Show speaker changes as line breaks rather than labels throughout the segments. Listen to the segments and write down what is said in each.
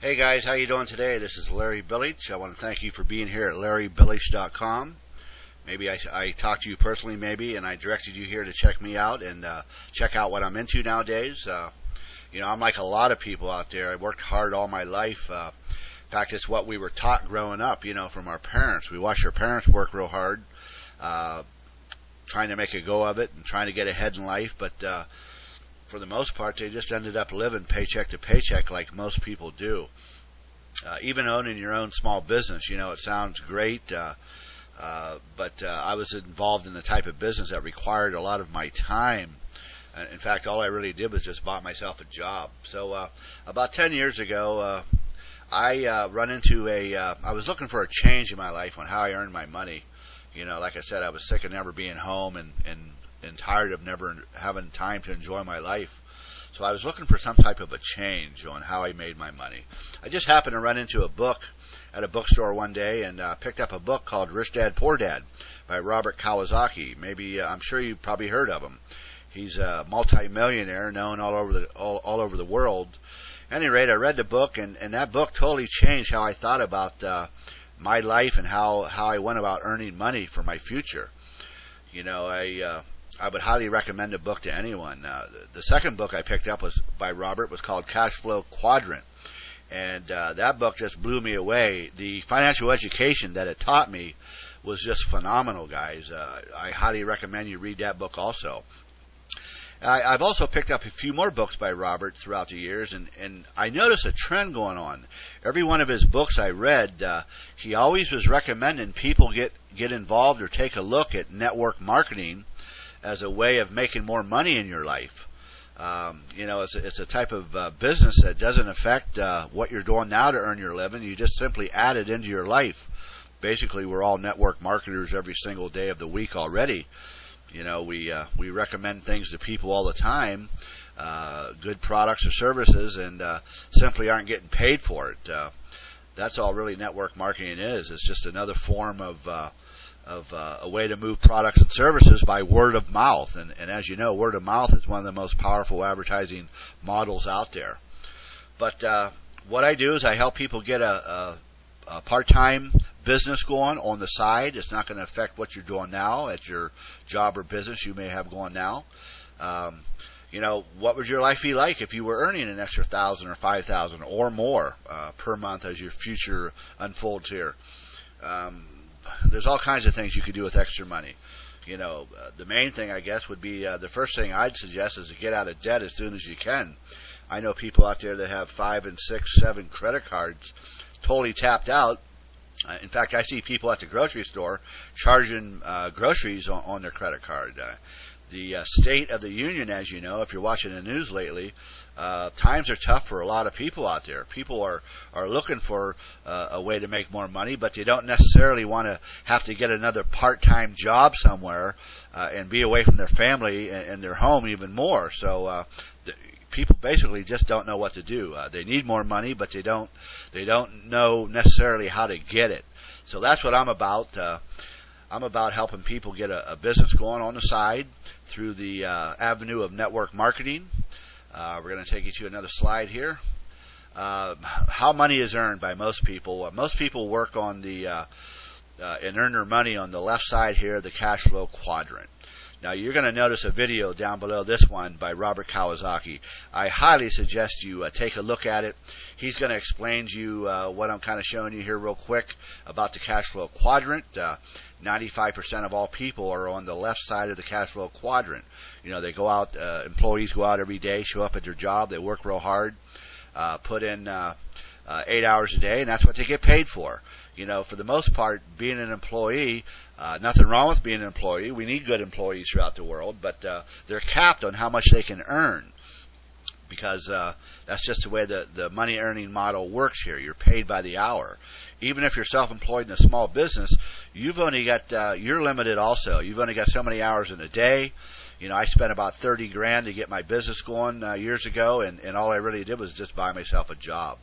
Hey guys, how you doing today? This is Larry Billich. I want to thank you for being here at larrybillich.com. Maybe I talked to you personally, maybe, and I directed you here to check me out and check out what I'm into nowadays. I'm like a lot of people out there. I worked hard all my life. In fact, it's what we were taught growing up, from our parents. We watched our parents work real hard, trying to make a go of it and trying to get ahead in life, but for the most part, they just ended up living paycheck to paycheck like most people do. Even owning your own small business, it sounds great, but I was involved in the type of business that required a lot of my time. In fact, all I really did was just bought myself a job. So about 10 years ago, I was looking for a change in my life on how I earned my money. Like I said, I was sick of never being home and tired of never having time to enjoy my life. So I was looking for some type of a change on how I made my money. I just happened to run into a book at a bookstore one day and picked up a book called Rich Dad Poor Dad by Robert Kiyosaki. I'm sure you've probably heard of him. He's a multi-millionaire known all over the world. At any rate, I read the book, and that book totally changed how I thought about my life and how I went about earning money for my future. I would highly recommend the book to anyone. The second book I picked up by Robert was called Cash Flow Quadrant. And that book just blew me away. The financial education that it taught me was just phenomenal, guys. I highly recommend you read that book also. I've also picked up a few more books by Robert throughout the years, and I noticed a trend going on. Every one of his books I read, he always was recommending people get involved or take a look at network marketing as a way of making more money in your life. It's a type of business that doesn't affect what you're doing now to earn your living. You just simply add it into your life. Basically, we're all network marketers every single day of the week already. We recommend things to people all the time, good products or services, and simply aren't getting paid for it. That's all really network marketing is. It's just another form of a way to move products and services by word of mouth. And as you know, word of mouth is one of the most powerful advertising models out there. But what I do is I help people get a part-time business going on the side. It's not going to affect what you're doing now at your job or business you may have going now. What would your life be like if you were earning an extra $1,000 or $5,000 or more per month as your future unfolds here? There's all kinds of things you could do with extra money. The main thing, I guess, would be the first thing I'd suggest is to get out of debt as soon as you can. I know people out there that have 5 and 6, 7 credit cards totally tapped out. In fact, I see people at the grocery store charging groceries on their credit card. The State of the Union, as you know, if you're watching the news lately, times are tough for a lot of people out there. People are looking for a way to make more money, but they don't necessarily want to have to get another part-time job somewhere and be away from their family and their home even more. So people basically just don't know what to do. They need more money, but they don't know necessarily how to get it. So that's what I'm about. I'm about helping people get a business going on the side through the avenue of network marketing. We're going to take you to another slide here. How money is earned by most people. Most people work on and earn their money on the left side here, the cash flow quadrant. Now, you're going to notice a video down below this one by Robert Kiyosaki. I highly suggest you take a look at it. He's going to explain to you what I'm kind of showing you here real quick about the cash flow quadrant. 95% of all people are on the left side of the cash flow quadrant. They go out, employees go out every day, show up at their job, they work real hard, put in 8 hours a day, and that's what they get paid for. For the most part, being an employee, nothing wrong with being an employee. We need good employees throughout the world, but they're capped on how much they can earn because that's just the way the money earning model works here. You're paid by the hour. Even if you're self-employed in a small business, you've only got you're limited also. You've only got so many hours in a day. I spent about $30,000 to get my business going years ago, and all I really did was just buy myself a job.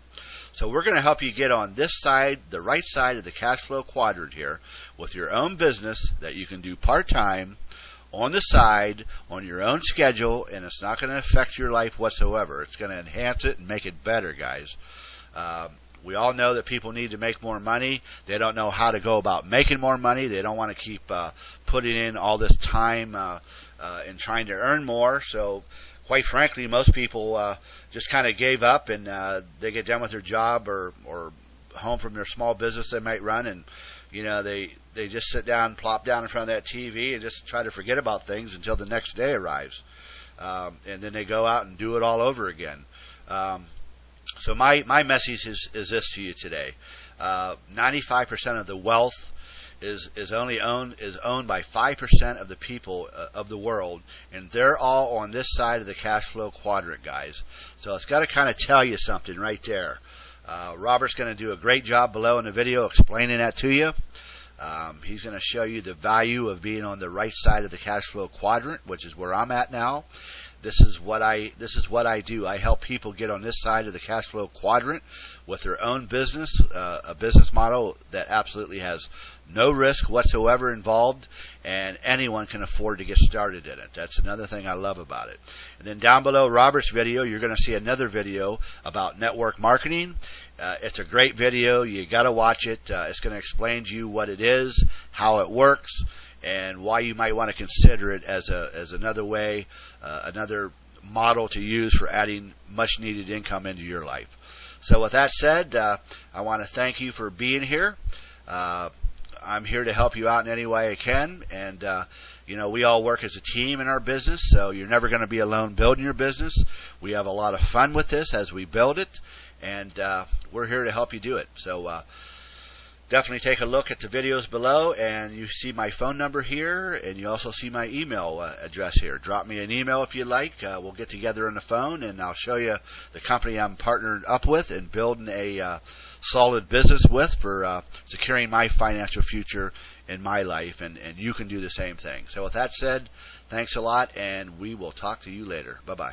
So we're going to help you get on this side, the right side of the cash flow quadrant here, with your own business that you can do part-time on the side, on your own schedule, and it's not going to affect your life whatsoever. It's going to enhance it and make it better, guys. We all know that people need to make more money. They don't know how to go about making more money. They don't want to keep putting in all this time in trying to earn more. So, quite frankly, most people just kind of gave up, and they get done with their job or home from their small business they might run, and they just sit down, plop down in front of that TV, and just try to forget about things until the next day arrives, and then they go out and do it all over again. So my message is this to you today: 95% of the wealth is owned by 5% of the people of the world, and they're all on this side of the cash flow quadrant, guys. So it's got to kind of tell you something right there. Robert's going to do a great job below in the video explaining that to you. He's going to show you the value of being on the right side of the cash flow quadrant, which is where I'm at now. This is what I do. I help people get on this side of the cash flow quadrant with their own business, a business model that absolutely has no risk whatsoever involved, and anyone can afford to get started in it. That's another thing I love about it. And then down below Robert's video, you're going to see another video about network marketing. It's a great video. You got to watch it. It's going to explain to you what it is, how it works, and why you might want to consider it as another way, another model to use for adding much needed income into your life. So with that said, I want to thank you for being here. I'm here to help you out in any way I can, and we all work as a team in our business, so you're never going to be alone building your business. We have a lot of fun with this as we build it, and we're here to help you do it. So definitely take a look at the videos below, and you see my phone number here, and you also see my email address here. Drop me an email if you like. We'll get together on the phone, and I'll show you the company I'm partnered up with and building a solid business with for securing my financial future in my life, and you can do the same thing. So with that said, thanks a lot, and we will talk to you later. Bye-bye.